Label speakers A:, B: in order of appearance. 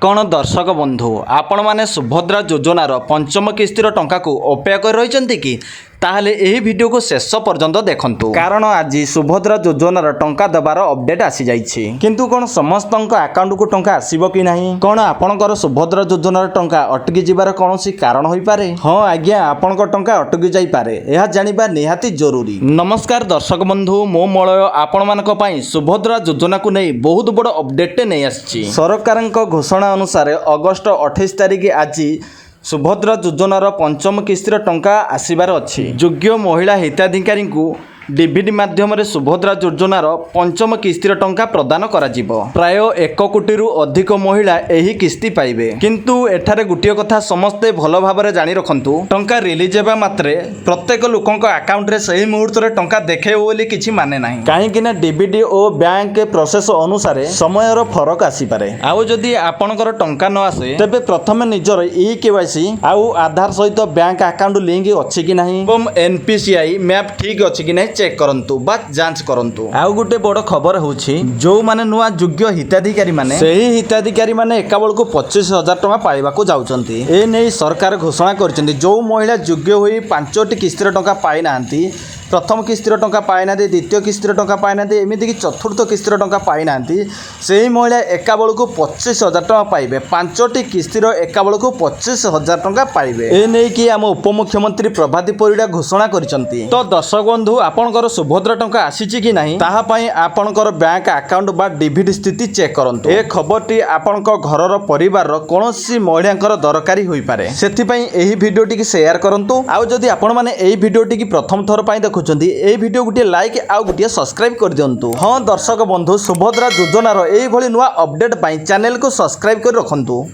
A: कौन दर्शक बंधु आपण मैंने सुभद्रा योजनार पंचम किस्तिर टंका को अपेक्षा कर रही कि ताहले एही वीडियो को शेष पर्यंत देखंतु कारण आज सुभद्रा योजनार टंका देवार अपडेट आसी जाइछि किंतु कोन समस्त अकाउंट को टंका आसीबो कि नाही कोन आपणकर सुभद्रा योजनार टंका अटकी जिबार कोनोसी कारण होई पारे हां आज्ञा आपणक टंका अटकी जाई पारे एहा जानिबा निहाती जरूरी। नमस्कार दर्शक बंधु मो मलय आपण मानक पई सुभद्रा योजना को नहीं बहुत बड़ अपडेट नै आछि। सरकारक घोषणा अनुसार अगस्त 28 तारिख आज सुभद्रा योजनार पंचम किस्तिर टंका आसीबार अछि। योग्य महिला हिताधिकारी को डीवीडी माध्यम सुभद्रा योजनार पंचम किस्तिर टंका प्रदान करा जिवो। प्राय 1 कोटी रु अधिक महिला एही किस्ती पाइबे किंतु एठारे गुटिया कथा समस्ते भलो भाबरे जानि रखंतु टंका रिलीज हेबा मात्रे प्रत्येक लोकंक अकाउंट रे सही मुहूर्त रे टंका देखेबो बोली किछि माने नाही काहे कि ना डीवीडी ओ बैंक प्रोसेस अनुसार समयर फरक आसी पारे। आउ जदी आपनकर टंका न आसे तबे प्रथमे निजर ई केवाईसी आउ आधार सहित बैंक अकाउंट लिंक अछि कि नाही एवं एनपीसीआई मैप ठीक अछि कि नाही चेक करंतु बा जांच करंतु। आउ गुटे बड़ खबर होछि जो माने नुआ योग्य हिताधिकारी माने सही हिताधिकारी माने एकाबल को 25,000 टका पाइबा को जाउचंती। ए नै सरकार घोषणा करचंती जो महिला योग्य होई 5टी किस्तिर टका पाइ नांती प्रथम किस्तिर टंका पाइ ना द्वितीय किस्तिर टंका पाइ ना एमिति कि चतुर्थ किस्तिर टंका पाइ नांती सेही महिला एकाबल को 25,000 टका पाइबे 5टी किस्तिर एकाबल को 25,000 टंका पाइबे। ए नै कि हम उपमुख्यमंत्री प्रभाती परिडा घोषणा करिसंती। तो दर्शक बंधु आपनकर सुभद्रा टंका आसीची कि नाही ताहा पई आपनकर बैंक अकाउंट बा डीवीडी स्थिति चेक करंतु। ए खबरटी आपनक घरर परिवार कोनोसी महिलांकर दरकारी होई पारे सेथि पई एही वीडियोटी की शेयर करंतु। आउ जदी आपण माने एही वीडियोटी की प्रथम थर पई ए वीडियो गोटे लाइक आउ गोटे सब्सक्राइब कर दियंतु। हाँ दर्शक बंधु सुभद्रा योजनार एही भली नुआ अपडेट पाई चैनल को सब्सक्राइब कर रखंतु।